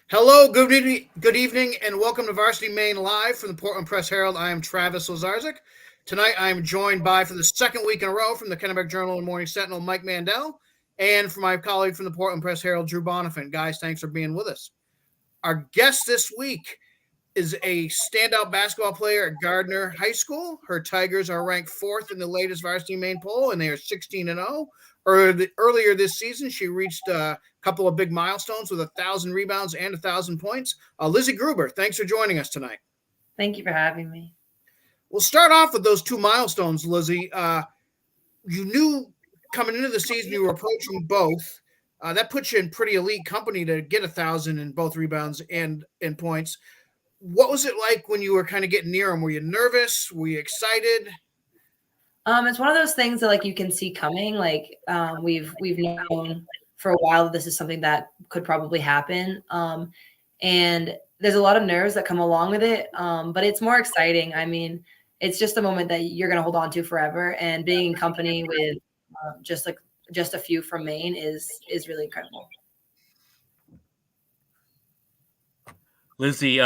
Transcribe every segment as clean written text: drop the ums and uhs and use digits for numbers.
Hello, good evening, and welcome to Varsity Maine Live from the Portland Press Herald. I am Travis Lazarzik. Tonight, I am joined by, for the second week in a row, from the Kennebec Journal and Morning Sentinel, Mike Mandel, and from my colleague from the Portland Press Herald, Drew Bonifant. Guys, thanks for being with us. Our guest this week is a standout basketball player at Gardner High School. Her Tigers are ranked fourth in the latest Varsity Maine poll, and they are 16-0. Earlier this season, she reached a couple of big milestones with 1,000 rebounds and 1,000 points. Lizzie Gruber, thanks for joining us tonight. Thank you for having me. We'll start off with those two milestones, Lizzie. You knew coming into the season you were approaching both. That puts you in pretty elite company to get 1,000 in both rebounds and in points. What was it like when you were kind of getting near them? Were you nervous? Were you excited? It's one of those things that you can see coming. We've known for a while that this is something that could probably happen. And there's a lot of nerves that come along with it. But it's more exciting. I mean, it's just a moment that you're going to hold on to forever. And being in company with just a few from Maine is really incredible. Lizzie,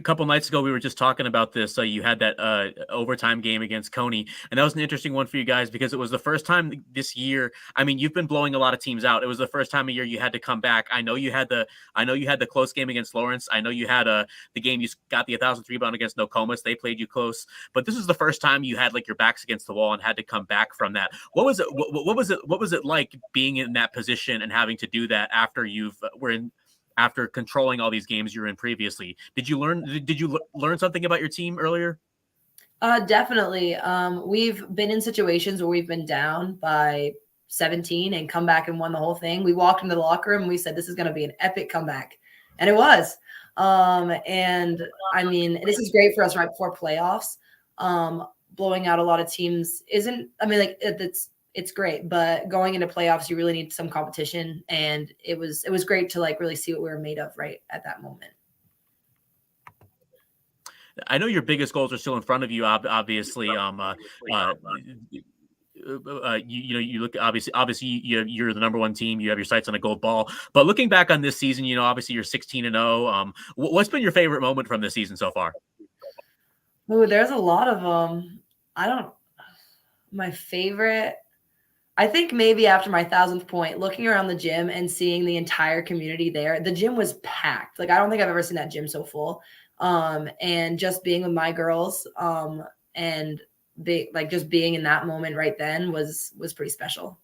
couple nights ago, we were just talking about this. You had that overtime game against Coney, and that was an interesting one for you guys because it was the first time this year. I mean, you've been blowing a lot of teams out. It was the first time of year you had to come back. I know you had the close game against Lawrence. I know you had the game you got the 1,000th rebound against Nokomis. They played you close, but this was the first time you had your backs against the wall and had to come back from that. What was it? What was it like being in that position and having to do that after controlling all these games you were in previously? Did you learn something about your team earlier? Definitely. We've been in situations where we've been down by 17 and come back and won the whole thing. We walked into the locker room and we said, this is going to be an epic comeback. And it was. And I mean, this is great for us right before playoffs. Blowing out a lot of teams it's great, but going into playoffs, you really need some competition, and it was great to really see what we were made of right at that moment. I know your biggest goals are still in front of you, obviously. You look obviously you're the number one team. You have your sights on a gold ball. But looking back on this season, obviously you're 16-0. What's been your favorite moment from this season so far? Oh, there's a lot of them. My favorite. I think maybe after my 1,000th point, looking around the gym and seeing the entire community there, the gym was packed. I don't think I've ever seen that gym so full. And just being with my girls, and just being in that moment right then was pretty special.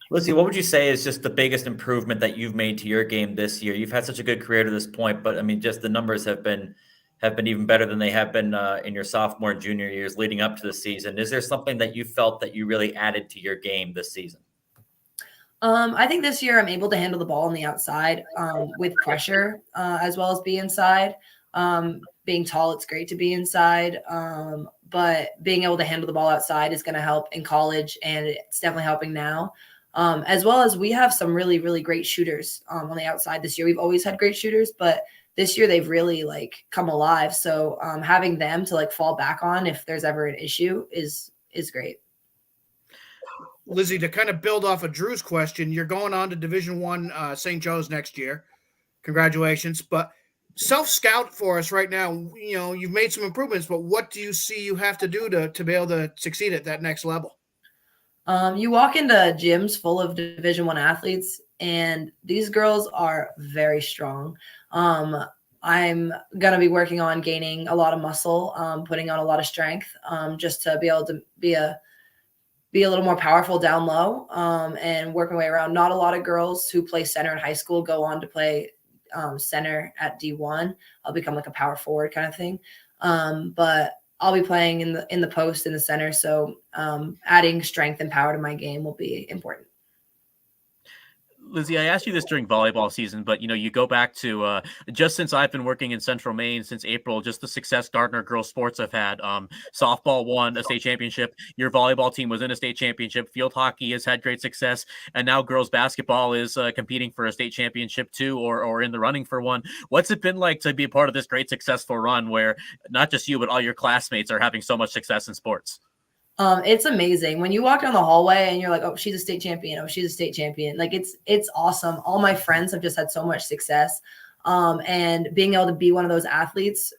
Lizzie, what would you say is just the biggest improvement that you've made to your game this year? You've had such a good career to this point, but I mean, just the numbers have been even better than they have been in your sophomore and junior years leading up to the season. Is there something that you felt that you really added to your game this season? I think this year I'm able to handle the ball on the outside with pressure as well as be inside. Being tall, it's great to be inside, but being able to handle the ball outside is going to help in college, and it's definitely helping now. As well as we have some really, really great shooters on the outside this year. We've always had great shooters, but this year they've really come alive. So having them to fall back on if there's ever an issue is great. Lizzie, to kind of build off of Drew's question, you're going on to Division I St. Joe's next year. Congratulations. But self-scout for us right now. You've made some improvements, but what do you see you have to do to be able to succeed at that next level? You walk into gyms full of Division I athletes, and these girls are very strong. I'm going to be working on gaining a lot of muscle, putting on a lot of strength, just to be able to be a little more powerful down low, and work my way around. Not a lot of girls who play center in high school go on to play center at D1. I'll become a power forward kind of thing. But I'll be playing in the post in the center. So adding strength and power to my game will be important. Lizzie, I asked you this during volleyball season, but you go back to just since I've been working in Central Maine since April, just the success Gardner girls sports have had. Softball won a state championship. Your volleyball team was in a state championship. Field hockey has had great success, and now girls basketball is competing for a state championship too, or in the running for one. What's it been like to be a part of this great successful run where not just you but all your classmates are having so much success in sports? It's amazing when you walk down the hallway and you're like, oh, she's a state champion. Oh, she's a state champion. Like it's awesome. All my friends have just had so much success. And being able to be one of those athletes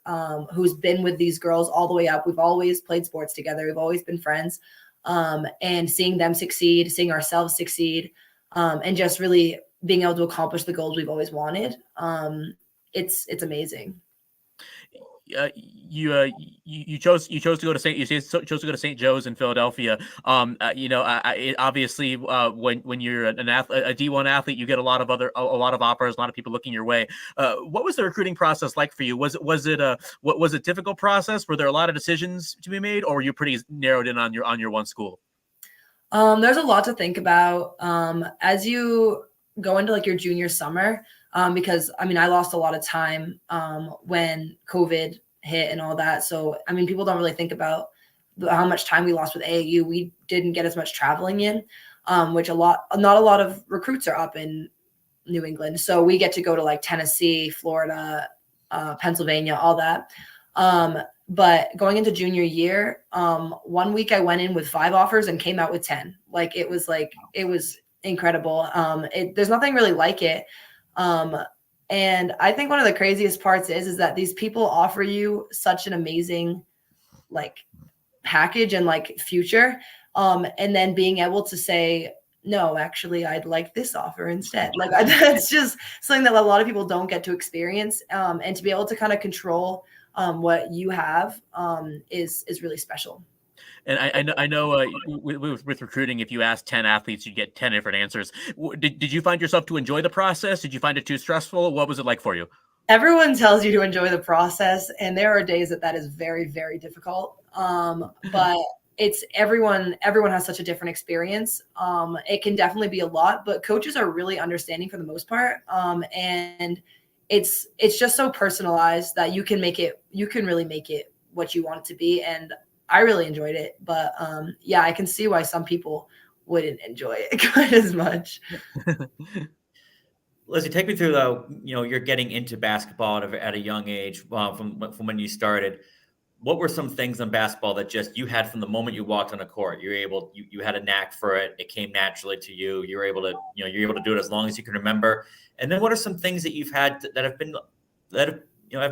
who's been with these girls all the way up. We've always played sports together. We've always been friends. And seeing them succeed, seeing ourselves succeed, and just really being able to accomplish the goals we've always wanted. It's amazing. You chose to go to St. Joe's in Philadelphia. Obviously, when you're an athlete, a D1 athlete, you get a lot of offers, a lot of people looking your way. What was the recruiting process like for you? Was it a difficult process? Were there a lot of decisions to be made, or were you pretty narrowed in on your one school? There's a lot to think about as you go into like your junior summer. Because I mean, I lost a lot of time when COVID hit and all that. So, I mean, people don't really think about how much time we lost with AAU. We didn't get as much traveling in, which not a lot of recruits are up in New England. So we get to go to like Tennessee, Florida, Pennsylvania, all that. But going into junior year, 1 week I went in with 5 offers and came out with 10. It was incredible. There's nothing really like it. And I think one of the craziest parts is that these people offer you such an amazing package and future. And then being able to say, no, actually, I'd like this offer instead. That's just something that a lot of people don't get to experience. And to be able to kind of control what you have is really special. And I know with recruiting, if you ask 10 athletes, you get 10 different answers. Did you find yourself to enjoy the process? Did you find it too stressful? What was it like for you? Everyone tells you to enjoy the process, and there are days that is very, very difficult. But it's everyone has such a different experience. It can definitely be a lot, but coaches are really understanding for the most part. And it's just so personalized that you can really make it what you want it to be. And I really enjoyed it, but yeah, I can see why some people wouldn't enjoy it quite as much. Lizzie, take me through you're getting into basketball at a young age from when you started. What were some things in basketball that just you had from the moment you walked on a court? You had a knack for it. It came naturally to you. You're able to do it as long as you can remember. And then what are some things that you've had that have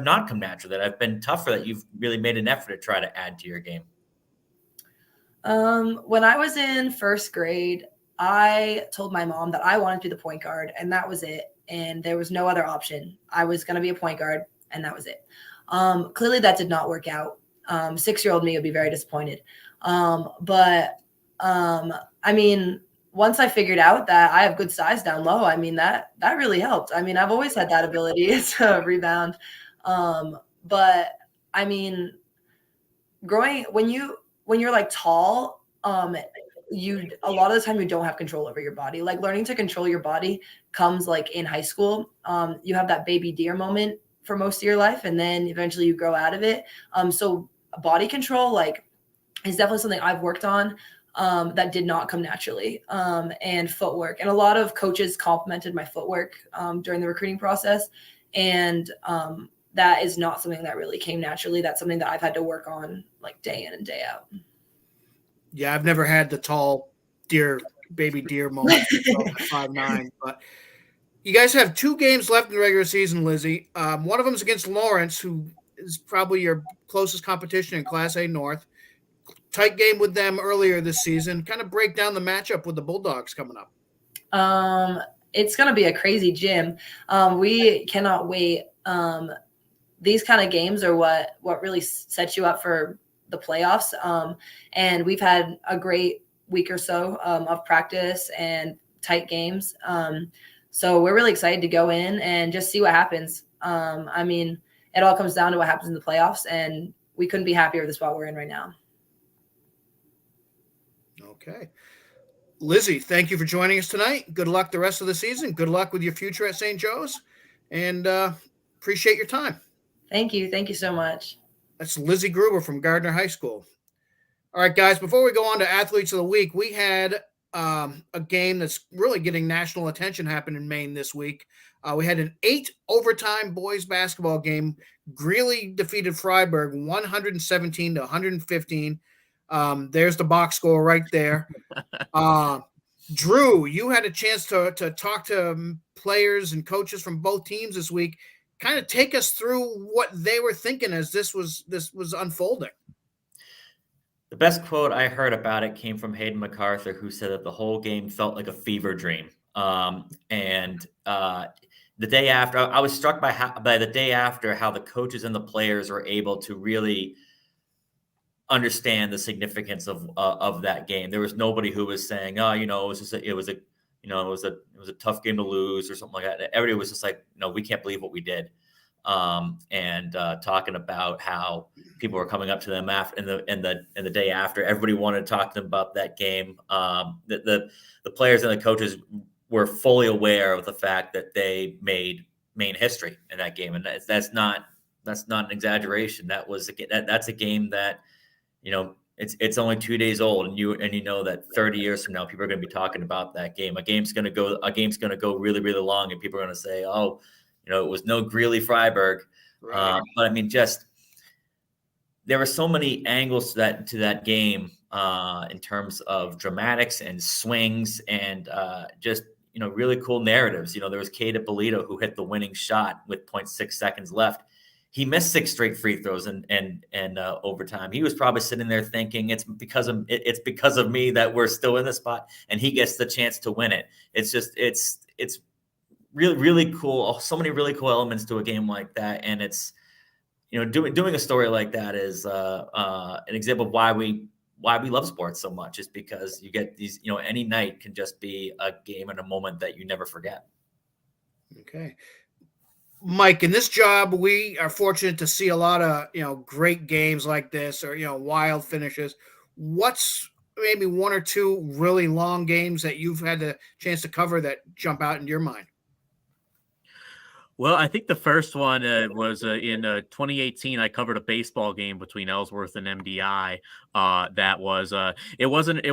not come naturally, that have been tougher, that you've really made an effort to try to add to your game? When I was in first grade, I told my mom that I wanted to be the point guard, and that was it. And there was no other option. I was going to be a point guard, and that was it. Clearly that did not work out. 6-year-old me would be very disappointed. But I mean, once I figured out that I have good size down low, I mean, that really helped. I mean, I've always had that ability to rebound. But I mean, when you're tall, a lot of the time you don't have control over your body. Learning to control your body comes in high school. You have that baby deer moment for most of your life, and then eventually you grow out of it. So body control is definitely something I've worked on that did not come naturally. And footwork, and a lot of coaches complimented my footwork during the recruiting process, and that is not something that really came naturally. That's something that I've had to work on day in and day out. Yeah, I've never had the tall baby deer moment at 5'9", but you guys have 2 games left in the regular season, Lizzie. One of them is against Lawrence, who is probably your closest competition in Class A North. Tight game with them earlier this season. Kind of break down the matchup with the Bulldogs coming up. It's going to be a crazy gym. We cannot wait. These kind of games are what really sets you up for the playoffs. And we've had a great week or so of practice and tight games. So we're really excited to go in and just see what happens. I mean, it all comes down to what happens in the playoffs, and we couldn't be happier with the spot we're in right now. Okay. Lizzie, thank you for joining us tonight. Good luck the rest of the season. Good luck with your future at St. Joe's, and appreciate your time. Thank you. Thank you so much. That's Lizzie Gruber from Gardner High School. All right, guys, before we go on to Athletes of the Week, we had a game that's really getting national attention happen in Maine this week. We had an 8-overtime boys basketball game. Greeley defeated Freiburg 117-115. There's the box score right there. Drew, you had a chance to talk to players and coaches from both teams this week. Kind of take us through what they were thinking as this was unfolding. The best quote I heard about it came from Hayden MacArthur, who said that the whole game felt like a fever dream. The day after, I was struck by the day after how the coaches and the players were able to really understand the significance of that game. There was nobody who was saying, "Oh, it was a tough game to lose" or something like that. Everybody was just like, "No, we can't believe what we did." Talking about how people were coming up to them after in the day after. Everybody wanted to talk to them about that game. The players and the coaches were fully aware of the fact that they made Maine history in that game, and that's not an exaggeration. That's a game that, it's only 2 days old, and you know that 30 years from now, people are going to be talking about that game. A game's going to go really, really long, and people are going to say, "Oh, it was no Greeley-Freiburg." Right. But I mean, just there were so many angles to that game in terms of dramatics and swings and just really cool narratives. There was Cade Ippolito who hit the winning shot with 0.6 seconds left. He missed 6 straight free throws and overtime. He was probably sitting there thinking, it's because of me that we're still in the spot, and he gets the chance to win it. It's really, really cool. So many really cool elements to a game like that. And it's, doing a story like that is an example of why we love sports so much, is because you get these, any night can just be a game and a moment that you never forget. Okay. Mike, in this job, we are fortunate to see a lot of, great games like this, or, wild finishes. What's maybe one or two really long games that you've had the chance to cover that jump out in your mind? Well, I think the first one was in 2018. I covered a baseball game between Ellsworth and MDI. That was it wasn't I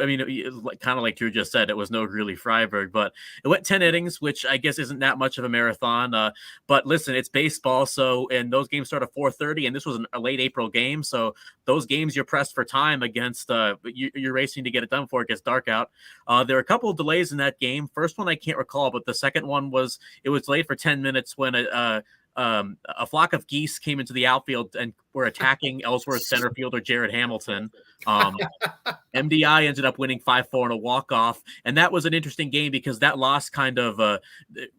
mean, kind of like Drew just said, it was no Greeley-Freiburg, but it went 10 innings, which I guess isn't that much of a marathon. But listen, it's baseball, and those games start at 4:30, and this was a late April game, so those games you're pressed for time against. You're racing to get it done before it gets dark out. There were a couple of delays in that game. First one I can't recall, but the second one was late for 10 minutes when a flock of geese came into the outfield and were attacking Ellsworth center fielder Jared Hamilton. MDI ended up winning 5-4 in a walk-off, and that was an interesting game because that loss kind of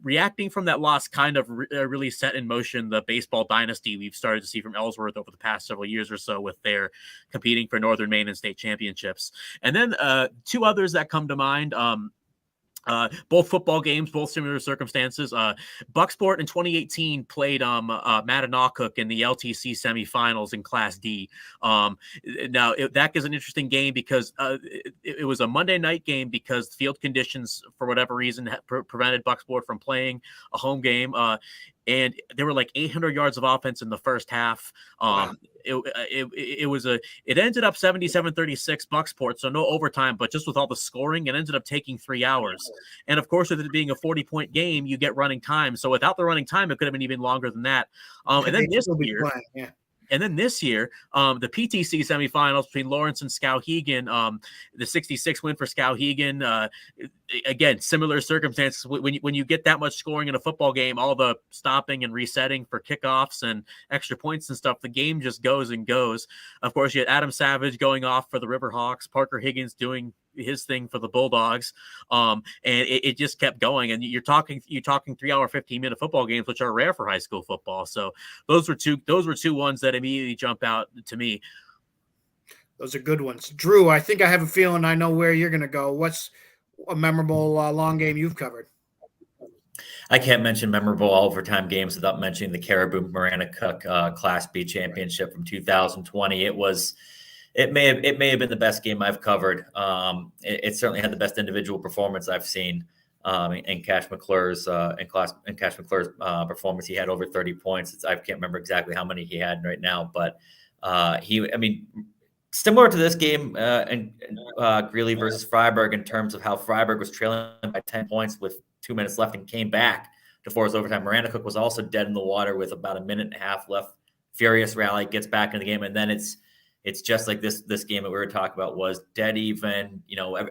reacting from that loss kind of really set in motion the baseball dynasty we've started to see from Ellsworth over the past several years or so, with their competing for Northern Maine and state championships. And then two others that come to mind. Both football games, both similar circumstances. Bucksport in 2018 played Mattanocook in the LTC semifinals in Class D. That is an interesting game because it was a Monday night game because field conditions, for whatever reason, prevented Bucksport from playing a home game. And there were like 800 yards of offense in the first half. Wow. It ended up 77-36 Bucksport, so no overtime, but just with all the scoring, it ended up taking 3 hours. And of course, with it being a 40-point game, you get running time. So without the running time, it could have been even longer than that. And then this year, the PTC semifinals between Lawrence and Skowhegan, the 66 win for Skowhegan. Again, similar circumstances. When you get that much scoring in a football game, all the stopping and resetting for kickoffs and extra points and stuff, the game just goes and goes. Of course, you had Adam Savage going off for the Riverhawks, Parker Higgins doing his thing for the Bulldogs, and it just kept going. And you're talking 3 hour, 15-minute football games, which are rare for high school football. So those were two ones that immediately jump out to me. Those are good ones. Drew, I think I have a feeling I know where you're going to go. What's a memorable long game you've covered? I can't mention memorable overtime games without mentioning the Caribou Marana-Cook Class B championship from 2020. It may have been the best game I've covered. It certainly had the best individual performance I've seen in Cash McClure's performance. He had over 30 points. I can't remember exactly how many he had right now, but similar to this game in Greeley versus Freiburg in terms of how Freiburg was trailing by 10 points with 2 minutes left and came back to force overtime. Marana-Cook was also dead in the water with about a minute and a half left. Furious rally, gets back in the game, and then it's it's just like this game that we were talking about was dead even.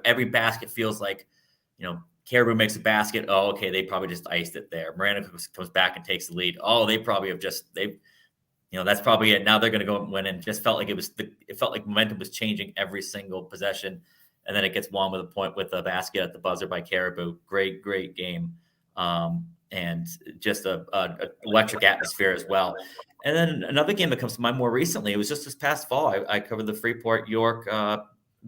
Every basket feels like, Caribou makes a basket. Oh, okay, they probably just iced it there. Miranda comes back and takes the lead. Oh, they probably have that's probably it. Now they're going to go and win. And just felt like it felt like momentum was changing every single possession. And then it gets won with a basket at the buzzer by Caribou. Great game. And just a electric atmosphere as well. And then another game that comes to mind more recently, it was just this past fall. I covered the Freeport York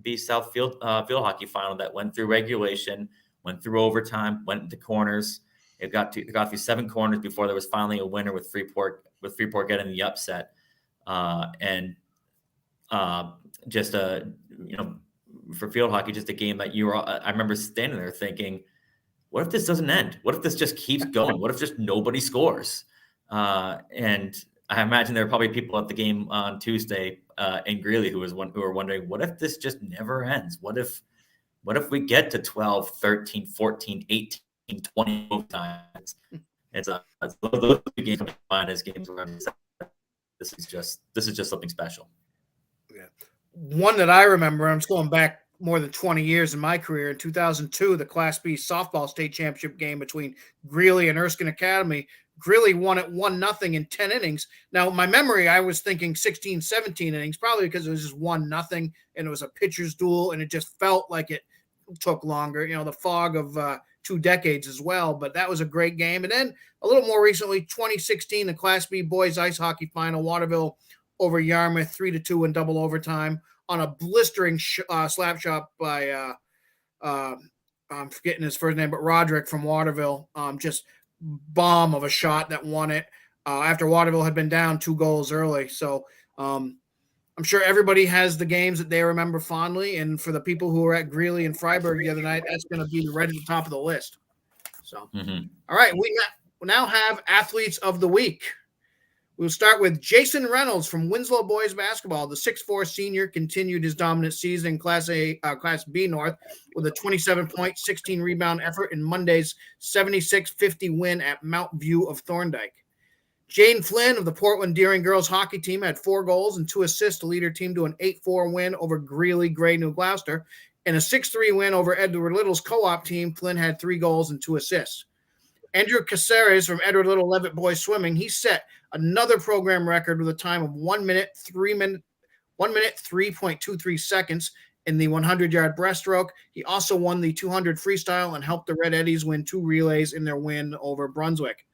B South field hockey final that went through regulation, went through overtime, went into corners. It got through 7 corners before there was finally a winner with Freeport getting the upset. For field hockey, just a game that I remember standing there thinking, what if this doesn't end? What if this just keeps going? What if just nobody scores? And I imagine there are probably people at the game on Tuesday in Greeley who are wondering, what if this just never ends? What if we get to 12, 13, 14, 18, 20 times? Those games come to mind as games where this is just something special. Yeah. One that I remember, I'm just going back more than 20 years in my career. In 2002, the Class B softball state championship game between Greeley and Erskine Academy. Greeley won it 1-0 in 10 innings. Now, my memory, I was thinking 16, 17 innings, probably because it was just 1-0 and it was a pitcher's duel, and it just felt like it took longer. The fog of 2 decades as well, but that was a great game. And then a little more recently, 2016, the Class B boys ice hockey final, Waterville over Yarmouth, 3-2 in double overtime on a blistering slap shot by I'm forgetting his first name, but Roderick from Waterville. Just bomb of a shot that won it after Waterville had been down 2 goals early. So I'm sure everybody has the games that they remember fondly. And for the people who were at Greeley and Freiburg the other night, that's going to be right at the top of the list. So, All right, we now have athletes of the week. We'll start with Jason Reynolds from Winslow Boys Basketball. The 6'4" senior continued his dominant season in Class B North with a 27-point, 16-rebound effort in Monday's 76-50 win at Mount View of Thorndike. Jane Flynn of the Portland Deering girls hockey team had 4 goals and 2 assists to lead her team to an 8-4 win over Greeley Gray New Gloucester. In a 6-3 win over Edward Little's co-op team, Flynn had 3 goals and 2 assists. Andrew Caceres from Edward Little Levitt Boys Swimming, he set another program record with a time of 1 minute 3.23 seconds in the 100-yard breaststroke. He also won the 200 freestyle and helped the Red Eddies win 2 relays in their win over Brunswick.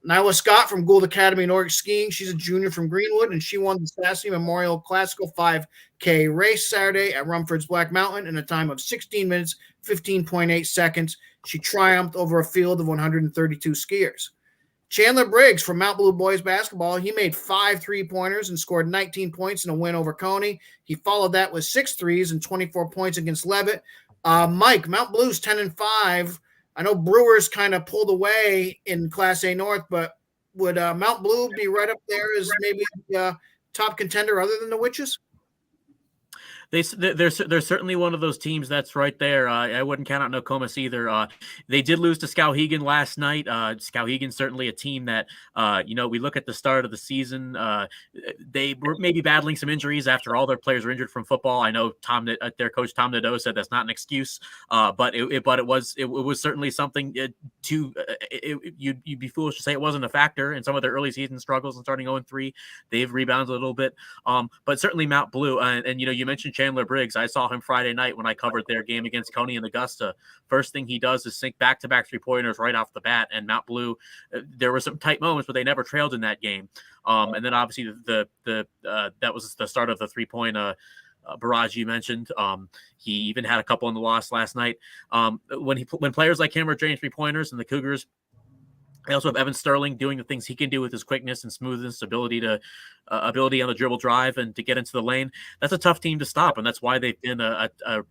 Nyla Scott from Gould Academy Nordic Skiing, she's a junior from Greenwood, and she won the Sassy Memorial Classical 5K race Saturday at Rumford's Black Mountain in a time of 16 minutes, 15.8 seconds. She triumphed over a field of 132 skiers. Chandler Briggs from Mount Blue Boys Basketball, he made 5 3-pointers and scored 19 points in a win over Coney. He followed that with 6 threes and 24 points against Levitt. Mike, Mount Blue's 10-5. I know Brewers kind of pulled away in Class A North, but would Mount Blue be right up there as maybe the top contender other than the Witches? They're certainly one of those teams that's right there. I wouldn't count out Nokomis either. They did lose to Skowhegan last night. Skowhegan certainly a team that, we look at the start of the season. They were maybe battling some injuries after all their players were injured from football. I know their coach Tom Nadeau said that's not an excuse, but it was certainly something you'd be foolish to say it wasn't a factor in some of their early season struggles and starting 0-3. They've rebounded a little bit, but certainly Mount Blue and you mentioned Chandler Briggs. I saw him Friday night when I covered their game against Coney and Augusta. First thing he does is sink back-to-back 3-pointers right off the bat. And Mount Blue, there were some tight moments, but they never trailed in that game. And then obviously that was the start of the 3-point barrage you mentioned. He even had a couple in the loss last night. When players like him are draining 3-pointers and the Cougars, they also have Evan Sterling doing the things he can do with his quickness and smoothness, ability on the dribble drive and to get into the lane. That's a tough team to stop, and that's why they've been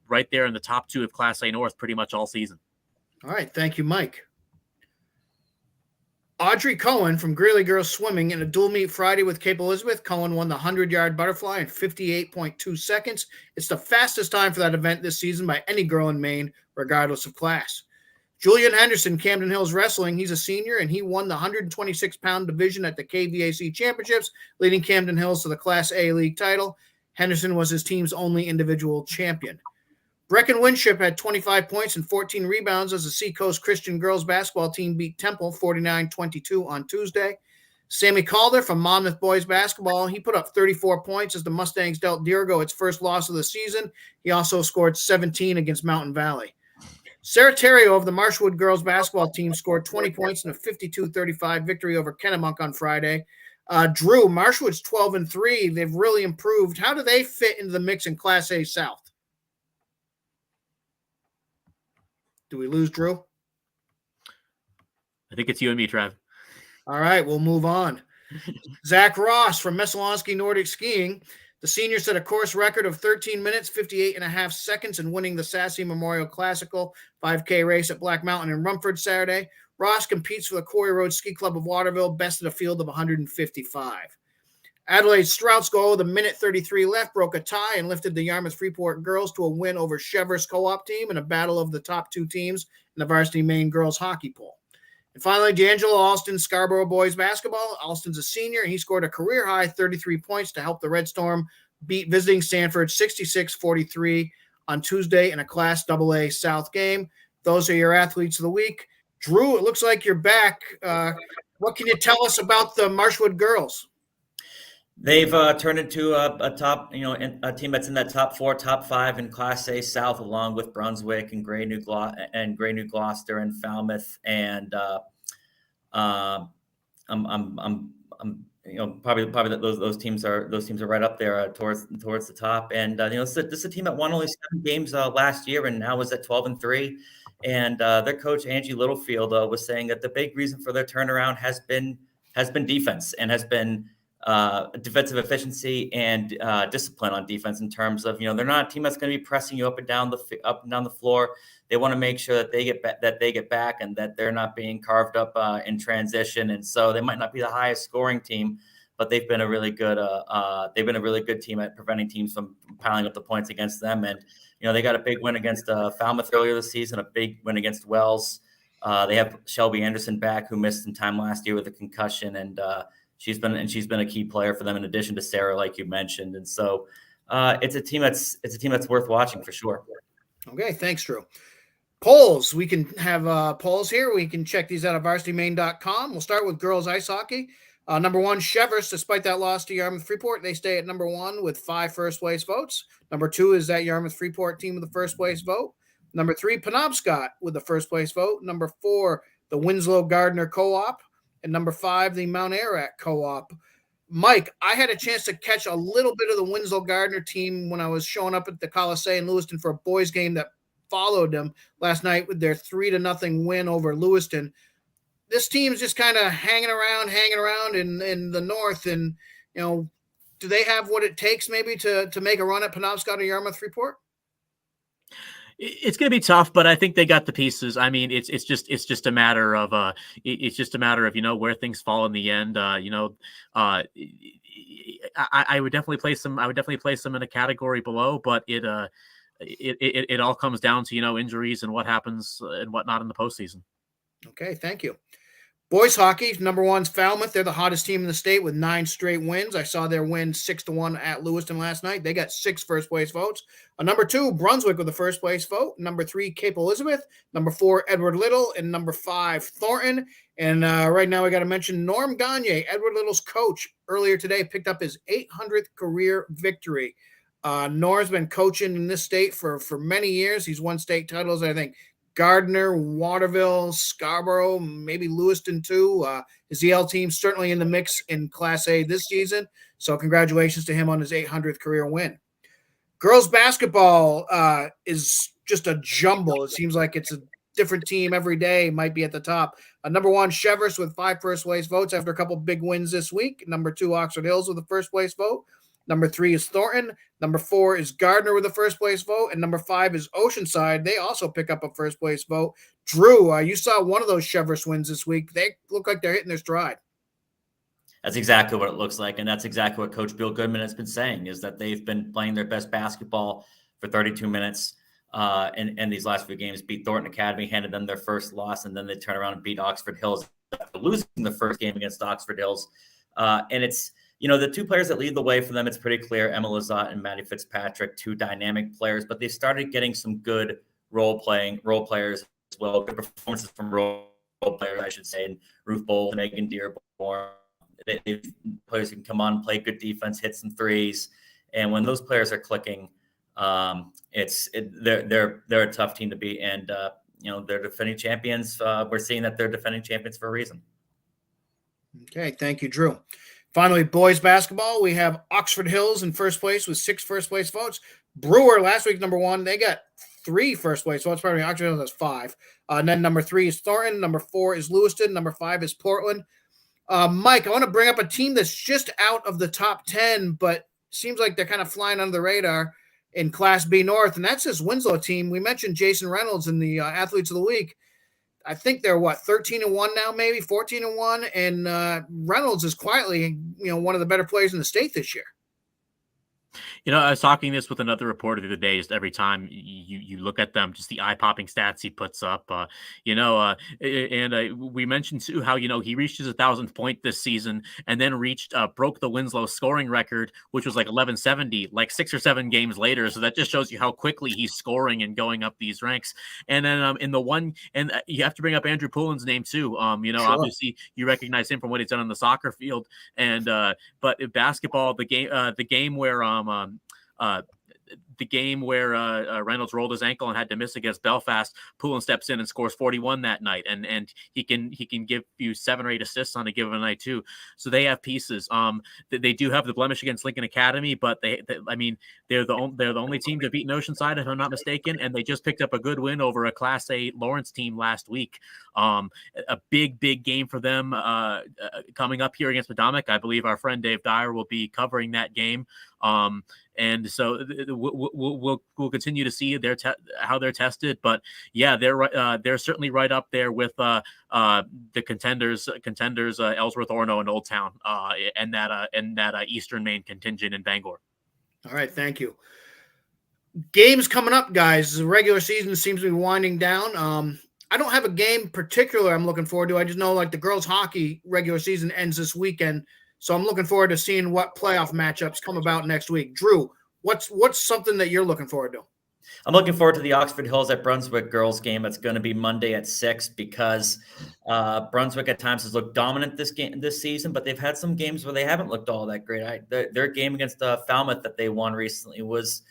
right there in the top 2 of Class A North pretty much all season. All right, thank you, Mike. Audrey Cohen from Greeley Girls Swimming in a dual meet Friday with Cape Elizabeth. Cohen won the 100-yard butterfly in 58.2 seconds. It's the fastest time for that event this season by any girl in Maine, regardless of class. Julian Henderson, Camden Hills Wrestling, he's a senior, and he won the 126-pound division at the KVAC Championships, leading Camden Hills to the Class A League title. Henderson was his team's only individual champion. Brecken Winship had 25 points and 14 rebounds as the Seacoast Christian girls basketball team beat Temple 49-22 on Tuesday. Sammy Calder from Monmouth boys basketball, he put up 34 points as the Mustangs dealt Dirigo its first loss of the season. He also scored 17 against Mountain Valley. Sarah Terrio of the Marshwood girls basketball team scored 20 points in a 52-35 victory over Kennemuck on Friday. Drew, Marshwood's 12-3. They've really improved. How do they fit into the mix in Class A South? Do we lose Drew? I think it's you and me, Trav. All right, we'll move on. Zach Ross from Messalonskee Nordic Skiing. The senior set a course record of 13 minutes, 58 and a half seconds in winning the Sassy Memorial Classical 5K race at Black Mountain in Rumford Saturday. Ross competes for the Quarry Road Ski Club of Waterville, best of a field of 155. Adelaide Strout's goal, the minute 33 left, broke a tie and lifted the Yarmouth Freeport girls to a win over Chevers co-op team in a battle of the top two teams in the Varsity Maine girls hockey pool. And finally, D'Angelo Alston, Scarborough boys basketball. Alston's a senior, and he scored a career-high 33 points to help the Red Storm beat visiting Sanford 66-43 on Tuesday in a Class AA South game. Those are your athletes of the week. Drew, it looks like you're back. What can you tell us about the Marshwood girls? They've turned into a top, a team that's in that top 4, top 5 in Class A South, along with Brunswick and Grey New Gloucester and Falmouth, and I'm probably those teams are right up there towards the top. And this is a team that won only 7 games last year, and now is at 12-3. And their coach Angie Littlefield was saying that the big reason for their turnaround has been defense, and has been defensive efficiency and discipline on defense, in terms of, they're not a team that's going to be pressing you up and down the floor. They want to make sure that they get back and that they're not being carved up in transition. And so they might not be the highest scoring team, but they've been a really good team at preventing teams from piling up the points against them. And they got a big win against Falmouth earlier this season, a big win against Wells. They have Shelby Anderson back, who missed some time last year with a concussion, and she's been a key player for them, in addition to Sarah, like you mentioned. And so it's a team that's worth watching for sure. Okay, thanks, Drew. Polls. We can have polls here. We can check these out at varsitymaine.com. We'll start with girls ice hockey. Number 1, Chevers. Despite that loss to Yarmouth Freeport, they stay at number 1 with 5 first-place votes. Number 2 is that Yarmouth Freeport team with the first-place vote. Number 3, Penobscot with the first-place vote. Number 4, the Winslow Gardner Co-op. And number 5, the Mount Ararat Co-op. Mike, I had a chance to catch a little bit of the Winslow Gardner team when I was showing up at the Coliseum in Lewiston for a boys game that followed them last night with their 3-0 win over Lewiston. This team's just kind of hanging around in the north. And, do they have what it takes maybe to make a run at Penobscot or Yarmouth Freeport? It's going to be tough, but I think they got the pieces. I mean, it's just a matter of where things fall in the end. I would definitely place them. I would definitely place them in a category below, but it all comes down to injuries and what happens and whatnot in the postseason. Okay, thank you. Boys hockey, number 1's Falmouth. They're the hottest team in the state with 9 straight wins. I saw their win 6-1 at Lewiston last night. They got 6 first-place votes. Number 2, Brunswick with the first-place vote. Number 3, Cape Elizabeth. Number 4, Edward Little. And number 5, Thornton. And right now we got to mention Norm Gagne, Edward Little's coach, earlier today picked up his 800th career victory. Norm's been coaching in this state for many years. He's won state titles, I think, Gardner, Waterville, Scarborough, maybe Lewiston too. His EL team certainly in the mix in Class A this season. So congratulations to him on his 800th career win. Girls basketball is just a jumble. It seems like it's a different team every day, might be at the top. Number 1, Chevers with 5 first-place votes after a couple big wins this week. Number 2, Oxford Hills with the first-place vote. Number 3 is Thornton. Number 4 is Gardner with a first-place vote. And number 5 is Oceanside. They also pick up a first-place vote. Drew, you saw one of those Chevers wins this week. They look like they're hitting their stride. That's exactly what it looks like. And that's exactly what Coach Bill Goodman has been saying, is that they've been playing their best basketball for 32 minutes in these last few games. Beat Thornton Academy, handed them their first loss, and then they turn around and beat Oxford Hills after losing the first game against Oxford Hills. And it's, the two players that lead the way for them, it's pretty clear, Emma Lazat and Maddie Fitzpatrick, two dynamic players, but they started getting some good role players as well, good performances from role players, I should say, and Ruth Bowl, Megan Dearborn. They've players who can come on, play good defense, hit some threes, and when those players are clicking, they're a tough team to beat, and they're defending champions. We're seeing that they're defending champions for a reason. Okay, thank you, Drew. Finally, boys basketball. We have Oxford Hills in first place with 6 first-place votes. Brewer last week, number 1. They got 3 first-place votes. Probably Oxford Hills has 5. And then number 3 is Thornton. Number 4 is Lewiston. Number 5 is Portland. Mike, I want to bring up a team that's just out of the top 10, but seems like they're kind of flying under the radar in Class B North, and that's this Winslow team. We mentioned Jason Reynolds in the Athletes of the Week. I think they're 13-1 now, maybe 14-1, and Reynolds is quietly, one of the better players in the state this year. I was talking this with another reporter the other day. Just every time you look at them, just the eye-popping stats he puts up. We mentioned too how he reached his 1,000th point this season, and then broke the Winslow scoring record, which was like 1170, like 6 or 7 games later. So that just shows you how quickly he's scoring and going up these ranks. And then you have to bring up Andrew Poulin's name too. Sure. Obviously you recognize him from what he's done on the soccer field, and but in basketball, the game where Reynolds rolled his ankle and had to miss against Belfast, Poulin steps in and scores 41 that night, and he can give you 7 or 8 assists on a given night too. So they have pieces. They do have the blemish against Lincoln Academy, but they're the only team to beat Oceanside, if I'm not mistaken, and they just picked up a good win over a Class A Lawrence team last week. A big game for them coming up here against Potomac. I believe our friend Dave Dyer will be covering that game. And so we'll continue to see how they're tested, but yeah, they're certainly right up there with the contenders Ellsworth, Orono, and Old Town, and that Eastern Maine contingent in Bangor. All right, thank you. Games coming up, guys. The regular season seems to be winding down. I don't have a game particular I'm looking forward to. I just know the girls hockey regular season ends this weekend. So I'm looking forward to seeing what playoff matchups come about next week. Drew, what's something that you're looking forward to? I'm looking forward to the Oxford Hills at Brunswick girls game. It's going to be Monday at 6 because Brunswick at times has looked dominant this season, but they've had some games where they haven't looked all that great. Their game against Falmouth that they won recently was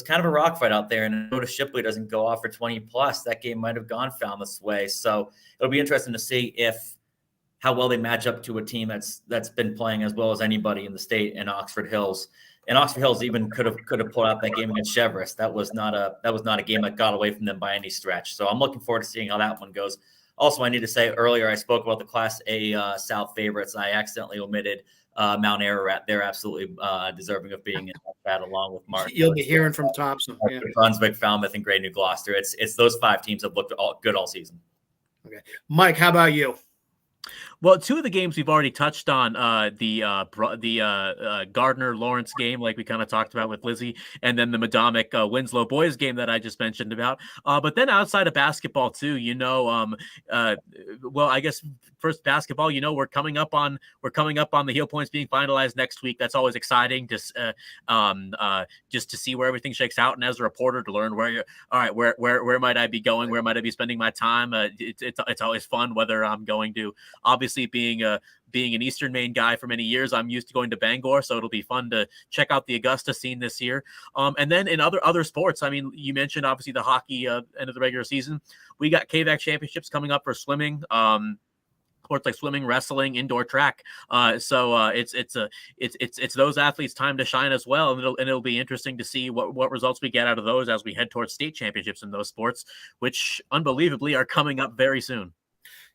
kind of a rock fight out there, and Notice Shipley doesn't go off for 20 plus. That game might have gone Falmouth's way. So it'll be interesting to see how well they match up to a team that's been playing as well as anybody in the state in Oxford Hills. And Oxford Hills even could have pulled out that game against Cheverus. That was not a game that got away from them by any stretch. So I'm looking forward to seeing how that one goes. Also, I need to say earlier I spoke about the Class A South favorites. I accidentally omitted Mount Ararat. They're absolutely deserving of being in that along with Martin. You'll be hearing from Thompson. Yeah. Brunswick, Falmouth, and Great New Gloucester. It's those 5 teams that have looked good all season. Okay, Mike, how about you? Well, 2 of the games we've already touched on, the Gardner-Lawrence game, like we kind of talked about with Lizzie, and then the Madomic-Winslow boys game that I just mentioned about. But then outside of basketball too, well, I guess first basketball, we're coming up on the heel points being finalized next week. That's always exciting, just to see where everything shakes out, and as a reporter to learn where might I be going, where might I be spending my time. It's always fun whether I'm going to. Obviously, being an Eastern Maine guy for many years, I'm used to going to Bangor, so it'll be fun to check out the Augusta scene this year. And then in other sports, I mean, you mentioned obviously the hockey end of the regular season. We got KVAC championships coming up for swimming. Sports like swimming, wrestling, indoor track. So it's those athletes' time to shine as well, and it'll be interesting to see what results we get out of those as we head towards state championships in those sports, which unbelievably are coming up very soon.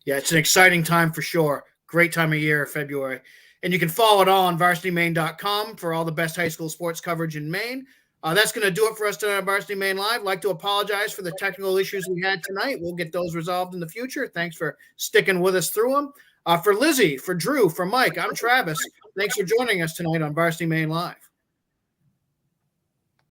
Yeah, it's an exciting time for sure. Great time of year, February. And you can follow it all on varsitymaine.com for all the best high school sports coverage in Maine. That's going to do it for us tonight on Varsity Maine Live. I'd like to apologize for the technical issues we had tonight. We'll get those resolved in the future. Thanks for sticking with us through them. For Lizzie, for Drew, for Mike, I'm Travis. Thanks for joining us tonight on Varsity Maine Live.